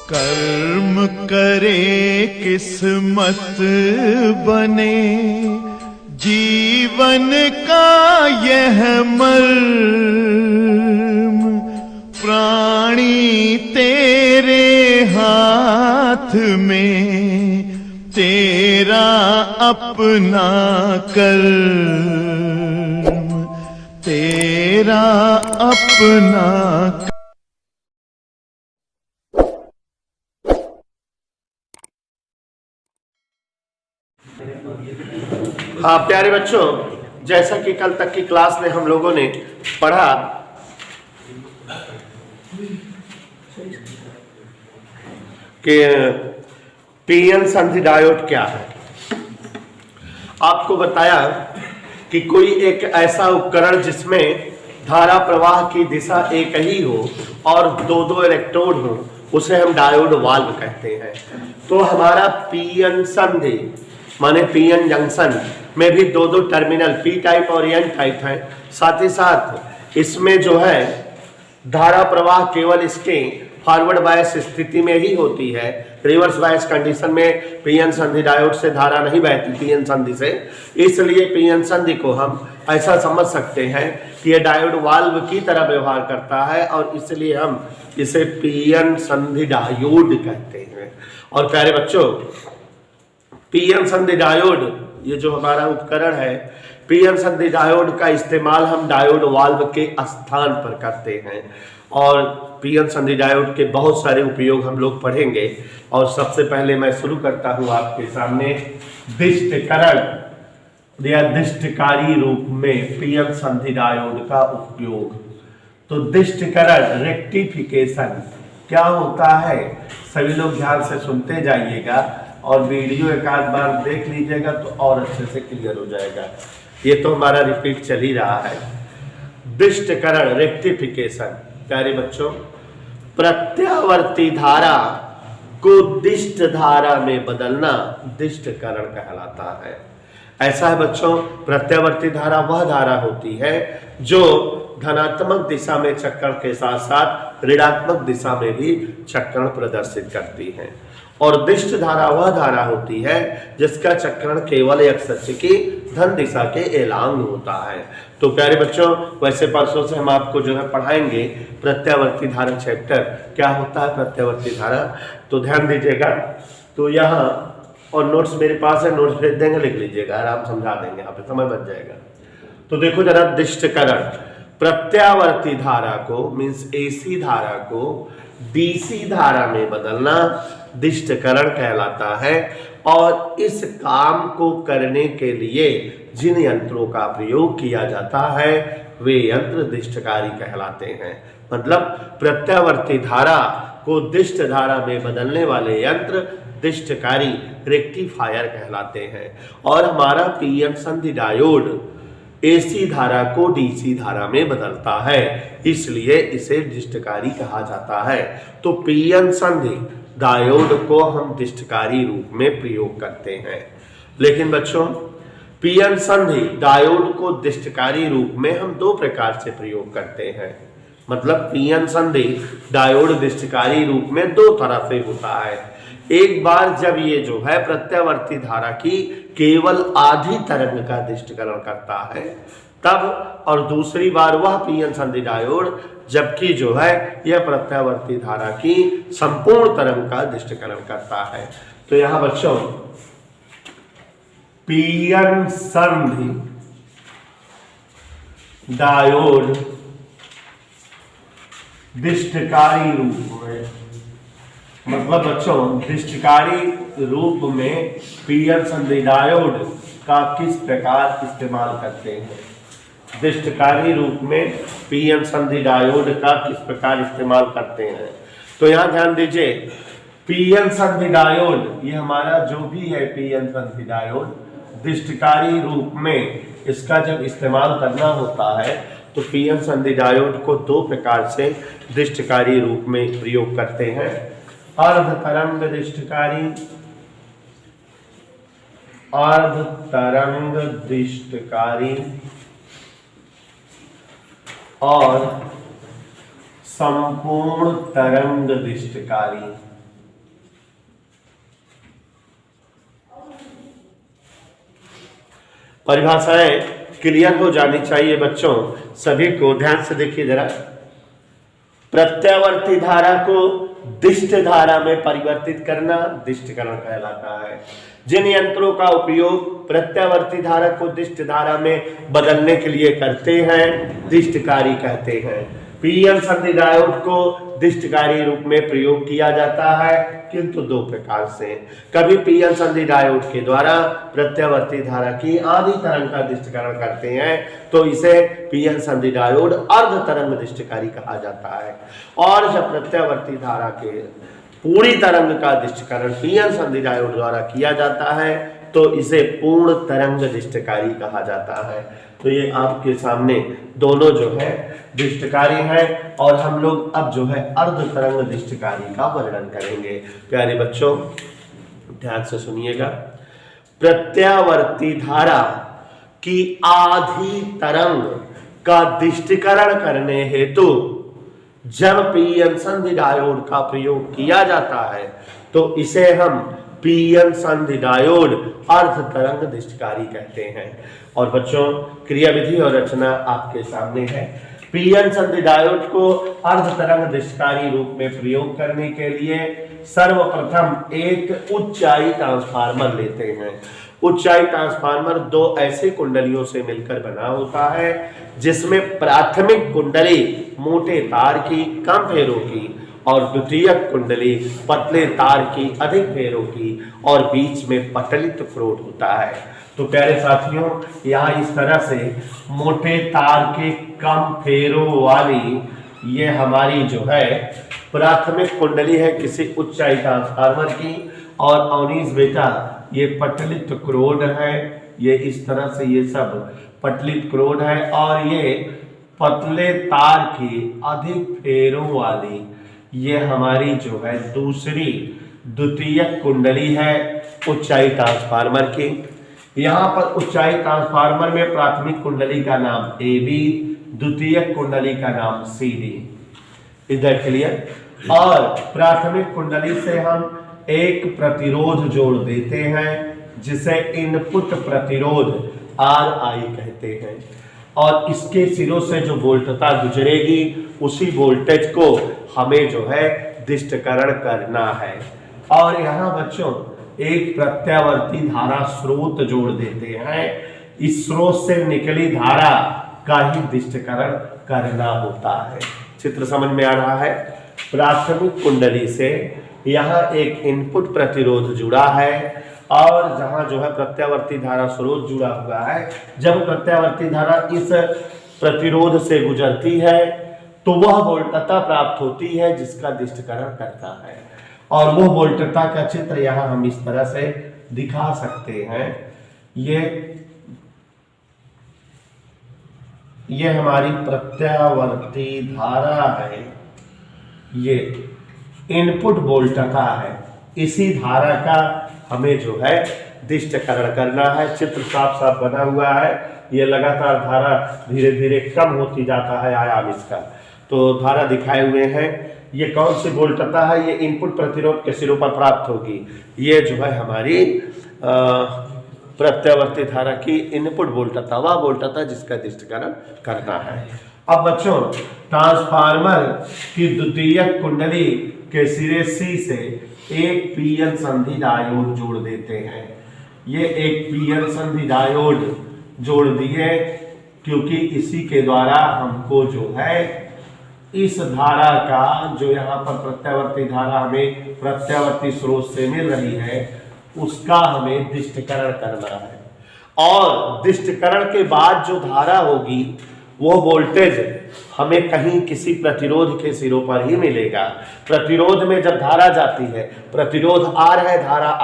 कर्म करे किस्मत बने, जीवन का यह मर्म, प्राणी तेरे हाथ में, तेरा अपना कर्म, तेरा अपना। हाँ प्यारे बच्चों, जैसा कि कल तक की क्लास में हम लोगों ने पढ़ा कि पीएन संधि डायोड क्या है। आपको बताया कि कोई एक ऐसा उपकरण जिसमें धारा प्रवाह की दिशा एक ही हो और दो दो इलेक्ट्रोड हो, उसे हम डायोड वाल्व कहते हैं। तो हमारा पीएन संधि माने पीएन जंक्शन में भी दो दो टर्मिनल पी टाइप और एन टाइप है। साथ ही साथ इसमें जो है धारा प्रवाह केवल इसके फॉरवर्ड बायस स्थिति में ही होती है। रिवर्स बायस कंडीशन में पीएन संधि डायोड से धारा नहीं बहती पीएन संधि से। इसलिए पीएन संधि को हम ऐसा समझ सकते हैं कि यह डायोड वाल्व की तरह व्यवहार करता है और इसलिए हम इसे पीएन संधि डायोड कहते हैं। और प्यारे बच्चों, पीएन संधि डायोड ये जो हमारा उपकरण है, पीएन संधि डायोड का इस्तेमाल हम डायोड वाल्व के स्थान पर करते हैं। और पीएन संधि डायोड के बहुत सारे उपयोग हम लोग पढ़ेंगे। और सबसे पहले मैं शुरू करता हूं आपके सामने दिष्टकरण या दिष्टकारी रूप में पीएन संधि डायोड का उपयोग। तो दिष्टकरण रेक्टिफिकेशन क्या होता है, सभी लोग ध्यान से सुनते जाइएगा और वीडियो एक आध बार देख लीजिएगा तो और अच्छे से क्लियर हो जाएगा। ये तो हमारा रिपीट चल ही रहा है। दिष्टकरण रेक्टिफिकेशन, प्यारे बच्चों, प्रत्यावर्ती धारा को दिष्ट धारा में बदलना दिष्टकरण कहलाता है। ऐसा है बच्चों, प्रत्यावर्ती धारा वह धारा होती है जो धनात्मक दिशा में चक्रण के साथ साथ ऋणात्मक दिशा में भी चक्रण प्रदर्शित करती है। और दिष्ट धारा वह धारा होती है जिसका चक्रण केवल एक सच की धन दिशा के एलांग होता है। तो प्यारे बच्चों, वैसे परसों से हम आपको जो है पढ़ाएंगे प्रत्यावर्ती धारा चैप्टर, क्या होता है प्रत्यावर्ती धारा, तो ध्यान दीजिएगा। तो यहाँ और नोट्स मेरे पास है, नोट्स भेज देंगे, लिख लीजिएगा, आराम समझा देंगे, यहाँ पे समय बच जाएगा। तो देखो जरा, दिष्टकरण प्रत्यावर्ती धारा को मीन्स एसी धारा को डीसी धारा में बदलना दिष्टकरण कहलाता है। और इस काम को करने के लिए जिन यंत्रों का प्रयोग किया जाता है वे यंत्र दिष्टकारी कहलाते हैं। मतलब प्रत्यावर्ती धारा को दिष्ट धारा में बदलने वाले यंत्र दिष्टकारी रेक्टिफायर कहलाते हैं। और हमारा पीएन संधि डायोड एसी धारा को डीसी धारा में बदलता है, इसलिए इसे दिष्टकारी कहा जाता है। तो पीएन संधि डायोड को हम दिष्टकारी रूप में प्रयोग करते हैं। लेकिन बच्चों, पीएन संधि डायोड को दिष्टकारी रूप में हम दो प्रकार से प्रयोग करते हैं। मतलब पीएन संधि डायोड दिष्टकारी रूप में दो तरह से होता है। एक बार जब ये जो है प्रत्यावर्ती धारा की केवल आधी तरंग का दिष्टकरण करता है तब, और दूसरी बार वह पीएन संधि डायोड जबकि जो है यह प्रत्यावर्ती धारा की संपूर्ण तरंग का दिष्टकरण करता है। तो यहां बच्चों, पीएन संधि डायोड दिष्टकारी रूप में, मतलब बच्चों दिष्टकारी रूप में पीएन संधि डायोड का किस प्रकार इस्तेमाल करते हैं। दिष्टकारी रूप में पीएन संधि डायोड का किस प्रकार इस्तेमाल करते हैं। तो यहां ध्यान दीजिए, पीएन संधि डायोड ये हमारा जो भी है पीएन संधि डायोड दिष्टकारी रूप में इसका जब इस्तेमाल करना होता है तो पीएन संधि डायोड को दो प्रकार से दिष्टकारी रूप में प्रयोग करते हैं। अर्ध तरंग दिष्टकारी, अर्ध तरंग दिष्टकारी और संपूर्ण तरंग दिष्टकारी। परिभाषाएं क्लियर हो जानी चाहिए बच्चों सभी को। ध्यान से देखिए जरा, प्रत्यावर्ती धारा को दिष्ट धारा में परिवर्तित करना दिष्टकरण कहलाता है। जिन यंत्रों का उपयोग प्रत्यावर्ती धारा को दिष्ट धारा में बदलने के लिए करते हैं दिष्टकारी कहते हैं। पीएन संधि डायोड को दिष्टकारी रूप में प्रयोग किया जाता है, किंतु दो प्रकार से। कभी पीएन संधि डायोड के द्वारा प्रत्यावर्ती धारा की आधी तरंग का दिष्टकरण करते हैं तो इसे पीएन संधि डायोड अर्ध तरंग दिष्टकारी कहा जाता है। और जब प्रत्यावर्ती धारा के पूरी तरंग का दिष्टकरण पीएन संधि डायोड द्वारा किया जाता है तो इसे पूर्ण तरंग दिष्टकारी कहा जाता है। तो ये आपके सामने दोनों जो है दिष्टकारी है और हम लोग अब जो है अर्ध तरंग दिष्टकारी का वर्णन करेंगे। प्यारे बच्चों ध्यान से सुनिएगा, प्रत्यावर्ती धारा की आधी तरंग का दिष्टकरण करने हेतु जब पीएन संधि डायोड का प्रयोग किया जाता है तो इसे हम पीएन संधि डायोड अर्ध तरंग दिष्टकारी कहते हैं। और बच्चों क्रियाविधि और रचना आपके सामने है। पीएन संधि डायोड को अर्ध तरंग दिष्टकारी रूप में प्रयोग करने के लिए सर्वप्रथम एक उच्चाई ट्रांसफार्मर लेते हैं। उच्चाई ट्रांसफार्मर दो ऐसे कुंडलियों से मिलकर बना होता है जिसमें प्राथमिक कुंडली मोटे तार की कम फेरों की और द्वितीयक कुंडली पतले तार की अधिक फेरों की और बीच में पटलित क्रोध होता है। तो प्यारे साथियों यहाँ इस तरह से मोटे तार के कम फेरों वाली ये हमारी जो है प्राथमिक कुंडली है किसी उच्चाई ट्रांसफार्मर की। और अवनीश बेटा ये पटलित क्रोध है, ये इस तरह से ये सब पटलित क्रोध है और ये पतले तार की अधिक फेरों वाली ये हमारी जो है दूसरी द्वितीयक कुंडली है उच्चाई ट्रांसफार्मर की। यहाँ पर उच्चाई ट्रांसफार्मर में प्राथमिक कुंडली का नाम AB, द्वितीयक कुंडली का नाम CD। इधर क्लियर। और प्राथमिक कुंडली से हम एक प्रतिरोध जोड़ देते हैं जिसे इनपुट प्रतिरोध RI कहते हैं और इसके सिरों से जो वोल्टता गुजरेगी उसी वोल्टेज को हमें जो है दिष्टकरण करना है। और यहाँ बच्चों एक प्रत्यावर्ती धारा स्रोत जोड़ देते हैं, इस स्रोत से निकली धारा का ही दिष्टकरण करना होता है। चित्र समझ में आ रहा है। प्राथमिक कुंडली से यहाँ एक इनपुट प्रतिरोध जुड़ा है और जहां जो है प्रत्यावर्ती धारा स्रोत जुड़ा हुआ है, जब प्रत्यावर्ती धारा इस प्रतिरोध से गुजरती है तो वह वोल्टता प्राप्त होती है जिसका दिष्टकरण करता है। और वो वोल्टता का चित्र यहां हम इस तरह से दिखा सकते हैं। ये हमारी प्रत्यावर्ती धारा है, ये इनपुट वोल्टता है, इसी धारा का हमें जो है दिष्टकरण करना है। चित्र साफ साफ बना हुआ है, ये लगातार धारा धीरे धीरे कम होती जाता है आयाम इसका। तो धारा दिखाए हुए हैं, ये कौन सी वोल्टता है, ये इनपुट प्रतिरोध के सिरों पर प्राप्त होगी। ये जो है हमारी प्रत्यावर्ती धारा की इनपुट वोल्टता, वह वोल्टता जिसका दिष्टकरण करना है। अब बच्चों ट्रांसफार्मर की द्वितीयक कुंडली के सिरे C से एक पीएन संधि डायोड जोड़ देते हैं। ये एक पीएन संधि डायोड जोड़ दिए क्योंकि इसी के द्वारा हमको जो है इस धारा का जो यहाँ पर प्रत्यावर्ती धारा हमें प्रत्यावर्ती स्रोत से मिल रही है उसका हमें दिष्टकरण करना है। और दिष्टकरण के बाद जो धारा होगी वो वोल्टेज हमें कहीं किसी प्रतिरोध के सिरों पर ही मिलेगा। प्रतिरोध में जब धारा जाती है, प्रतिरोध R है, धारा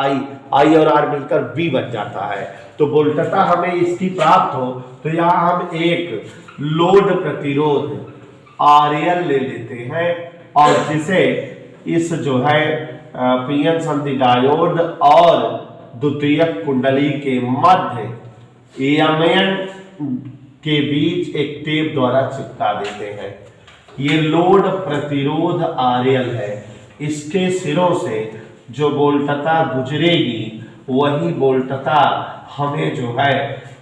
I और R मिलकर V बन जाता है, तो वोल्टता हमें इसकी प्राप्त हो तो यहाँ हम एक लोड प्रतिरोध RL ले लेते हैं और जिसे इस जो है पीएन संधि डायोड और द्वितीयक कुंडली के मध्य EMN के बीच एक टेप द्वारा चिपका देते हैं। ये लोड प्रतिरोध RL है, इसके सिरों से जो वोल्टता गुजरेगी वही वोल्टता हमें जो है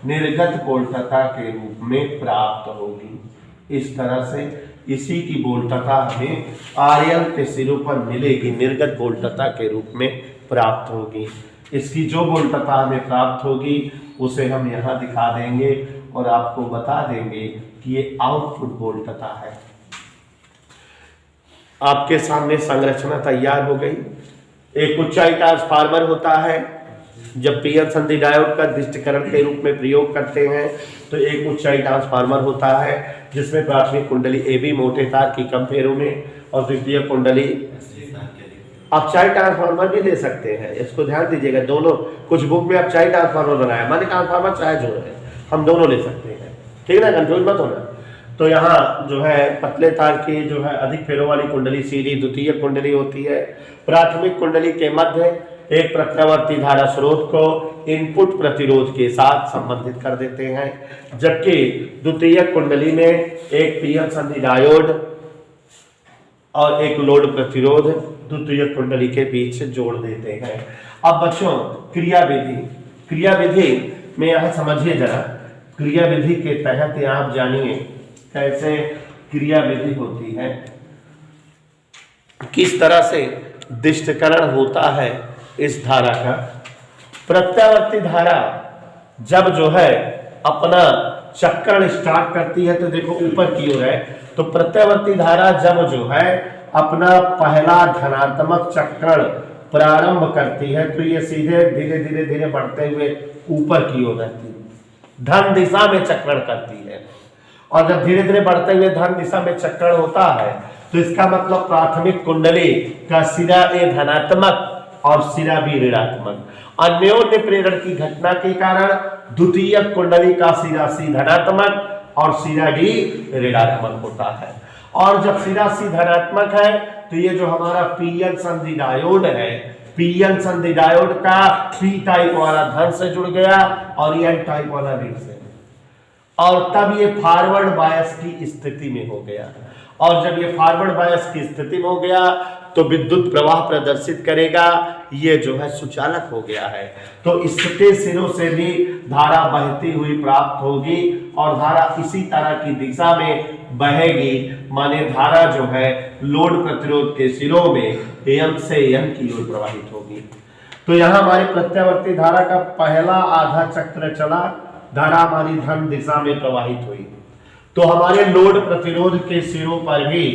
निर्गत वोल्टता के रूप में प्राप्त होगी। इस तरह से इसी की वोल्टता हमें आयन के सिरों पर मिलेगी, निर्गत वोल्टता के रूप में प्राप्त होगी। इसकी जो वोल्टता हमें प्राप्त होगी उसे हम यहाँ दिखा देंगे और आपको बता देंगे कि ये आउटपुट वोल्टता है। आपके सामने संरचना तैयार हो गई। एक उच्चाई ट्रांसफार्मर होता है। जब पीएन संधि डायोड का दृष्टिकरण के रूप में प्रयोग करते हैं तो एक उच्चाई ट्रांसफार्मर होता है जिसमें प्राथमिक कुंडली AB मोटे तार की कम फेरों में और द्वितीय कुंडली, आप चाहे ट्रांसफार्मर भी ले सकते हैं, इसको ध्यान दीजिएगा। दोनों कुछ बुक में आप चाहे ट्रांसफार्मर बनाया, माने ट्रांसफार्मर चाहे जो है हम दोनों ले सकते हैं, ठीक है ना, कंफ्यूज मत होना। तो यहाँ जो है पतले तार की जो है अधिक फेरों वाली कुंडली CD द्वितीय कुंडली होती है। प्राथमिक कुंडली के मध्य एक प्रत्यावर्ती धारा स्रोत को इनपुट प्रतिरोध के साथ संबंधित कर देते हैं, जबकि द्वितीय कुंडली में एक पीएन संधि डायोड और एक लोड प्रतिरोध द्वितीय कुंडली के बीच जोड़ देते हैं। अब बच्चों क्रिया विधि में यहाँ समझिए जरा, क्रिया विधि के तहत आप जानिए कैसे क्रिया विधि होती है, किस तरह से दृष्टिकरण होता है इस धारा का। प्रत्यावर्ती धारा जब जो है अपना चक्रण स्टार्ट करती है तो देखो ऊपर की ओर है, तो प्रत्यावर्ती धारा जब जो है अपना पहला धनात्मक चक्रण प्रारंभ करती है तो ये सीधे धीरे धीरे धीरे बढ़ते हुए ऊपर की ओर रहती है, धन दिशा में चक्रण करती है। और जब धीरे धीरे बढ़ते हुए धन दिशा में चक्रण होता है तो इसका मतलब प्राथमिक कुंडली का सिरा A धनात्मक और सिरा B ऋणात्मक, अन्योन्य प्रेरण की घटना के कारण द्वितीय कुंडली का सिरा C धनात्मक और सिरा D ऋणात्मक होता है। और जब सिरा C धनात्मक है तो ये जो हमारा पीएन संधि डायोड है, पीएन संधि डायोड का P टाइप वाला धन से जुड़ गया और N टाइप वाला ऋण से, और तब ये फॉरवर्ड बायस की स्थिति में हो गया। और जब ये फॉरवर्ड बायस की स्थिति में हो गया तो विद्युत प्रवाह प्रदर्शित करेगा, ये जो है सुचालक हो गया है। तो इसके सिरों से भी धारा बहती हुई प्राप्त होगी और धारा इसी तरह की दिशा में बहेगी, माने धारा जो है लोड प्रतिरोध के सिरों में M से N की ओर प्रवाहित होगी। तो यहाँ हमारी प्रत्यावर्ती धारा का पहला आधा चक्र चला, धारा हमारी धन दिशा में प्रवाहित हुई, तो हमारे लोड प्रतिरोध के सिरों पर भी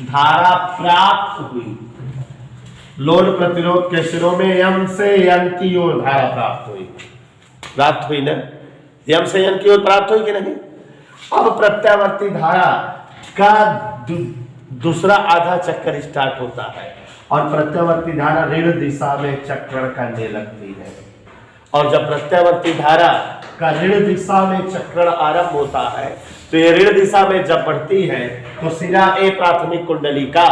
धारा प्राप्त हुई। लोड प्रतिरोध के सिरों में M से N की ओर धारा प्राप्त हुई ना, M से N की ओर प्राप्त हुई कि नहीं। अब प्रत्यावर्ती धारा का दूसरा आधा चक्कर स्टार्ट होता है और प्रत्यावर्ती धारा ऋण दिशा में चक्रण करने लगती है। और जब प्रत्यावर्ती धारा का ऋण दिशा में चक्रण आरंभ होता है तो ये ऋण दिशा में जब बढ़ती है तो सिरा A प्राथमिक कुंडली का,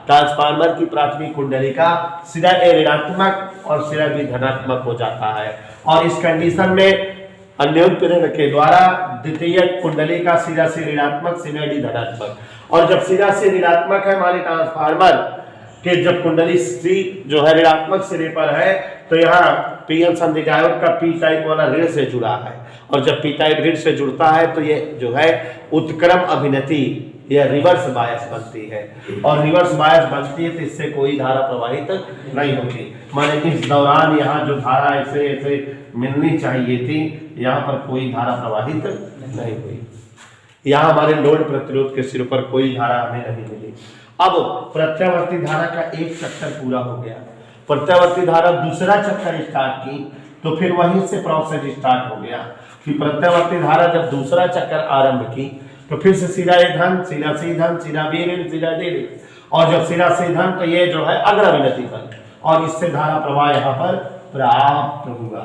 ट्रांसफार्मर की प्राथमिक कुंडली का सिरा A ऋणात्मक और सिरा B धनात्मक हो जाता है। और इस कंडीशन में अन्योन्य प्रेरण के द्वारा द्वितीय कुंडली का सिरा C ऋणात्मक, सिरा D धनात्मक, और जब सिरा C ऋणात्मक है हमारे ट्रांसफार्मर के, जब कुंडली C जो है ऋणात्मक सिरे पर है तो यहाँ पीएन संधि डायोड का P टाइप वाला ऋण से जुड़ा है, और जब P टाइप ऋण से जुड़ता है तो ये जो है उत्क्रम अभिनति या रिवर्स बायस बनती है, और रिवर्स बायस बनती है तो इससे कोई धारा प्रवाहित नहीं होती। माने इस दौरान यहाँ जो धारा ऐसे ऐसे मिलनी चाहिए थी, यहाँ पर कोई धारा प्रवाहित नहीं हुई। यहाँ हमारे लोड प्रतिरोध के सिरों पर कोई धारा हमें नहीं मिली। अब प्रत्यावर्ती धारा का एक चक्कर पूरा हो गया, प्रत्यावर्ती धारा दूसरा चक्कर स्टार्ट की तो फिर वहीं से प्रोसेस स्टार्ट हो गया कि प्रत्यावर्ती धारा जब दूसरा चक्कर आरंभ की तो फिर से सिरा A धन, सिरा C धन, सिरा B ऋण, सिरा D ऋण, और जब सिरा C धन तो ये जो है अग्रविनति बन, और इससे धारा प्रवाह यहाँ पर प्राप्त हुआ।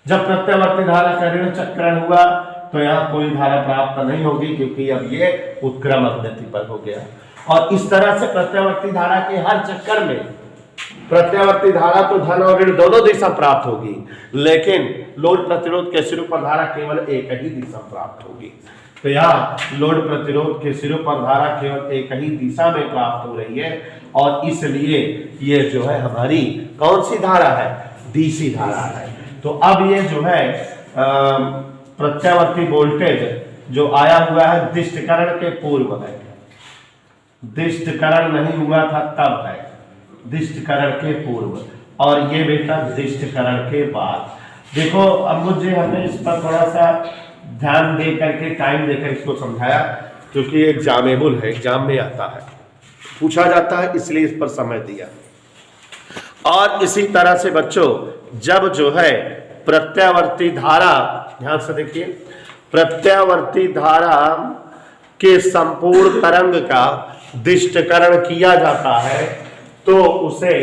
जब प्रत्यावर्ती धारा का ऋण चक्रण हुआ तो यहाँ कोई धारा प्राप्त नहीं होगी क्योंकि अब ये उत्क्रम अभिनति पर हो गया। और इस तरह से प्रत्यावर्ती धारा के हर चक्कर में प्रत्यावर्ती धारा तो धन और ऋण दोनों दिशा प्राप्त होगी, लेकिन लोड प्रतिरोध के सिरों पर धारा केवल एक ही दिशा प्राप्त होगी। तो यहाँ लोड प्रतिरोध के सिरों पर धारा केवल एक ही दिशा में प्राप्त हो रही है, और इसलिए ये जो है हमारी कौन सी धारा है, डीसी धारा है। तो अब ये जो है प्रत्यावर्ती वोल्टेज जो आया हुआ है दिष्टकरण के पूर्व है, दिष्टकरण नहीं हुआ था तब है, दिष्टकरण के पूर्व, और ये बेटा दिष्टकरण के बाद। देखो अब मुझे हमें इस पर थोड़ा सा ध्यान दे करके टाइम देकर इसको समझाया, क्योंकि एग्जामेबल है, एग्जाम में आता है, पूछा जाता है, इसलिए इस पर समय दिया। और इसी तरह से बच्चों जब जो है प्रत्यावर्ती धारा, ध्यान से देखिए, प्रत्यावर्ती धारा के संपूर्ण तरंग का दिष्टकरण किया जाता है तो उसे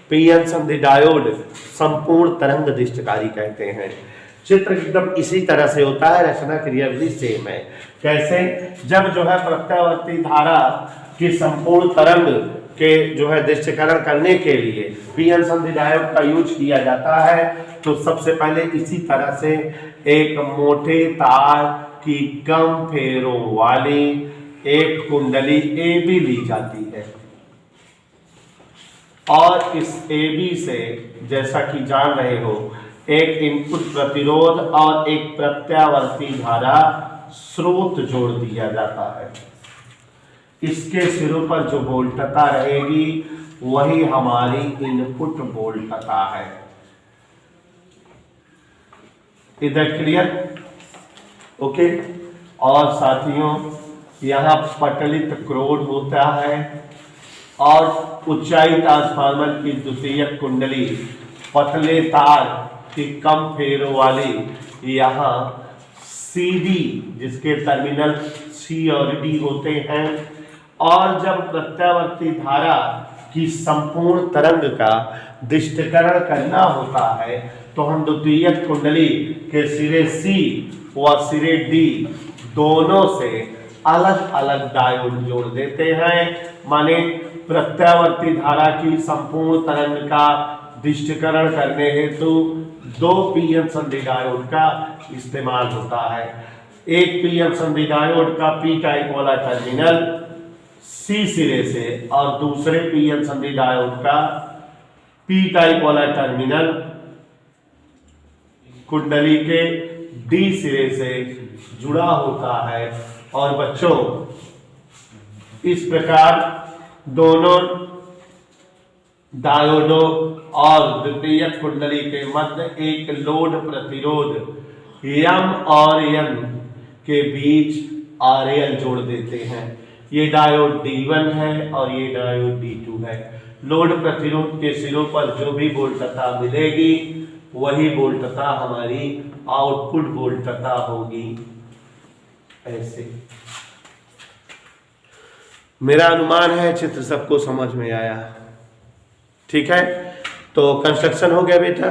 पीएन संधि डायोड संपूर्ण तरंग दिष्टकारी कहते हैं। चित्र एकदम इसी तरह से होता है, रचना क्रिया विधि सेम है। कैसे? जब जो है प्रत्यावर्ती धारा की संपूर्ण तरंग के जो है दिष्टकरण करने के लिए पीएन संधि डायोड का यूज किया जाता है, तो सबसे पहले इसी तरह से एक मोटे तार की कम फेरों वाली एक कुंडली ए बी ली जाती है, और इस ए बी से जैसा कि जान रहे हो एक इनपुट प्रतिरोध और एक प्रत्यावर्ती धारा स्रोत जोड़ दिया जाता है। इसके सिरों पर जो वोल्टता रहेगी वही हमारी इनपुट वोल्टता है। इधर क्लियर? ओके। और साथियों यहाँ पटलित क्रोड होता है और ऊंचाई ट्रांसफार्मर की द्वितीयक कुंडली पतले तार की कम फेरों वाली यहाँ CD जिसके टर्मिनल C और D होते हैं। और जब प्रत्यावर्ती धारा की संपूर्ण तरंग का दिष्टकरण करना होता है तो हम द्वितीयक कुंडली के सिरे C व सिरे D दोनों से अलग अलग डायोड जोड़ देते हैं। माने प्रत्यावर्ती धारा की संपूर्ण तरंग का दिष्टकरण करने हेतु दो पीएन संधि डायोड का इस्तेमाल होता है। एक पीएन संधि डायोड का पी टाइप वाला टर्मिनल सी सिरे से और दूसरे पीएन संधि डायोड का पी टाइप वाला टर्मिनल कुंडली के डी सिरे से जुड़ा होता है। और बच्चों इस प्रकार दोनों डायोडों और द्वितीयक कुंडली के मध्य एक लोड प्रतिरोध M और N के बीच RL जोड़ देते हैं। ये डायोड D1 है और ये डायोड D2 है। लोड प्रतिरोध के सिरों पर जो भी वोल्टता मिलेगी वही वोल्टता हमारी आउटपुट वोल्टता होगी। ऐसे मेरा अनुमान है चित्र सबको समझ में आया। ठीक है, तो कंस्ट्रक्शन हो गया बेटा।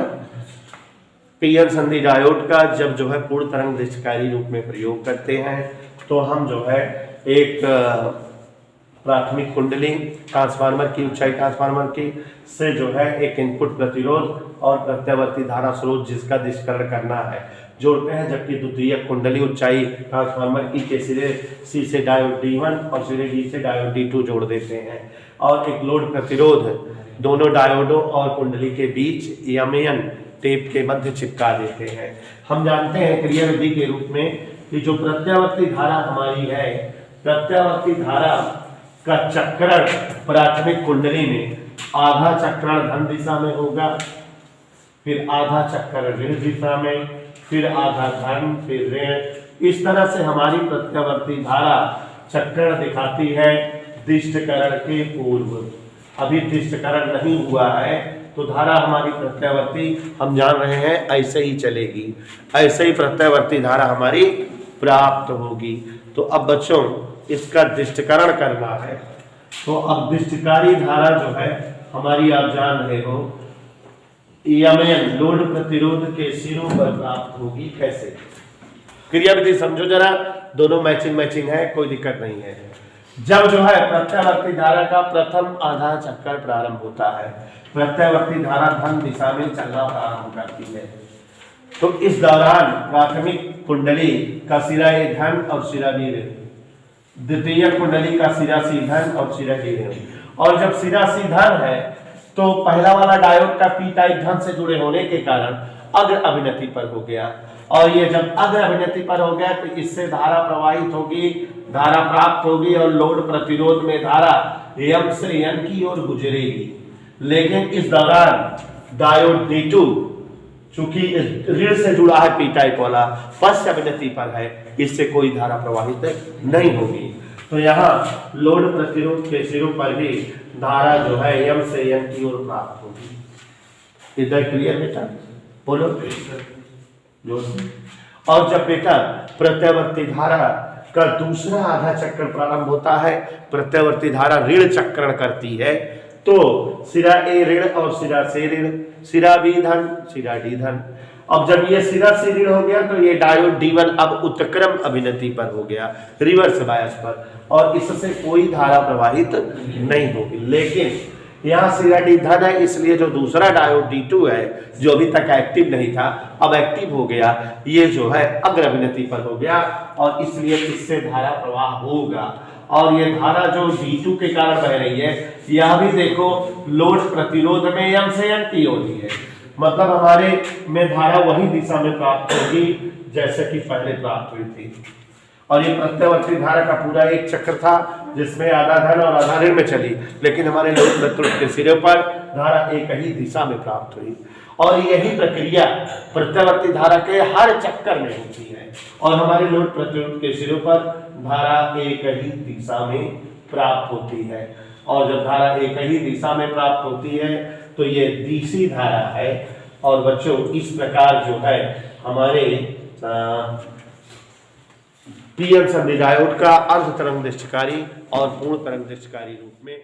पीएन संधि डायोड का जब जो है पूर्ण तरंग दिष्टकारी रूप में प्रयोग करते हैं तो हम जो है एक प्राथमिक कुंडली ट्रांसफार्मर की ऊंचाई ट्रांसफार्मर की से जो है एक इनपुट प्रतिरोध और प्रत्यावर्ती धारा स्रोत जिसका दिष्टकरण करना है जोड़ते हैं, जबकि द्वितीयक कुंडली ऊंचाई ट्रांसफार्मर की के सिरे C से डायोड D1 और सिरे D से डायोड D2 जोड़ देते हैं और एक लोड प्रतिरोध दोनों डायोडों और कुंडली के बीच MN टेप के मध्य चिपका देते हैं। हम जानते हैं क्रिया विधि के रूप में कि जो प्रत्यावर्ती धारा हमारी है, प्रत्यावर्ती धारा का चक्रण प्राथमिक कुंडली में आधा चक्रण धन दिशा में होगा, फिर आधा चक्रण ऋण दिशा में, फिर आधा धन, फिर ऋण। इस तरह से हमारी प्रत्यावर्ती धारा चक्रण दिखाती है दिष्टकरण के पूर्व। अभी दिष्टकरण नहीं हुआ है तो धारा हमारी प्रत्यावर्ती हम जान रहे हैं ऐसे ही चलेगी, ऐसे ही प्रत्यावर्ती धारा हमारी प्राप्त होगी। तो अब बच्चों इसका दिष्टकरण करना है, तो अब दिष्टकारी धारा जो है हमारी आप जान रहे हो EMN लोड प्रतिरोध के सिरों पर प्राप्त होगी। कैसे? क्रिया विधि समझो जरा, दोनों मैचिंग है, कोई दिक्कत नहीं है। जब जो है प्रत्यावर्ती धारा का प्रथम आधा चक्कर प्रारंभ होता है, प्रत्यावर्ती धारा धन दिशा में चलना प्रारंभ करती है, तो इस दौरान प्राथमिक कुंडली का सिरा ए धन और सिरा बी ऋण, द्वितीय कुंडली का सिरा सी धन और सिरा डी ऋण। और जब सिरा सी धन है तो पहला वाला डायोड का पी टाइप धन से जुड़े होने के कारण अग्र अभिनति पर हो गया। और ये जब अग्र अभिनति पर हो गया तो इससे धारा प्रवाहित होगी, धारा प्राप्त होगी और लोड प्रतिरोध में धारा M से N की ओर गुजरेगी। लेकिन इस दौरान डायोड D2 चूंकि ऋण से जुड़ा है पी टाइप वाला, पश्च अभिनति पर है, इससे कोई धारा प्रवाहित नहीं होगी। तो यहाँ लोड प्रतिरोध के सिरों पर भी धारा जो है M से N की ओर प्राप्त होगी। इधर क्लियर बेटा? बोलो। और जब बेटा प्रत्यावर्ती धारा का दूसरा आधा चक्र प्रारंभ होता है, प्रत्यावर्ती धारा ऋण चक्रण करती है, तो सिरा ए ऋण और सिरा से ऋण, सिरा बी धन, सिरा डी धन। अब जब ये सिरा से ऋण हो गया तो ये डायोड D1 अब उत्क्रम अभिनति पर हो गया, रिवर्स बायस पर, और इससे कोई धारा प्रवाहित नहीं होगी। लेकिन यहाँ सिरा डी धन है, इसलिए जो दूसरा डायोड D2 है जो अभी तक एक्टिव नहीं था अब एक्टिव हो गया, ये जो है अग्र अभिनति पर हो गया और इसलिए इससे धारा प्रवाह होगा। और ये धारा जो D2 के कारण बह रही है, यह भी देखो लोड प्रतिरोध में M से N की होती है, मतलब हमारे में धारा वही दिशा में प्राप्त होगी जैसे कि पहले प्राप्त हुई थी। और ये प्रत्यावर्ती धारा का पूरा एक चक्र था जिसमें आधा धन और आधा ऋण में चली, लेकिन हमारे लोड प्रतिरोध के सिरे पर धारा एक ही दिशा में प्राप्त हुई। और यही प्रक्रिया प्रत्यावर्ती धारा के हर चक्कर में होती है और हमारे लोड प्रतिरोध के सिरों पर धारा एक ही दिशा में प्राप्त होती है। और जब धारा एक ही दिशा में प्राप्त होती है तो ये डीसी धारा है। और बच्चों इस प्रकार जो है हमारे पीएन संधि डायोड का अर्ध तरंग निश्चयकारी और पूर्ण तरंग निश्चयकारी रूप में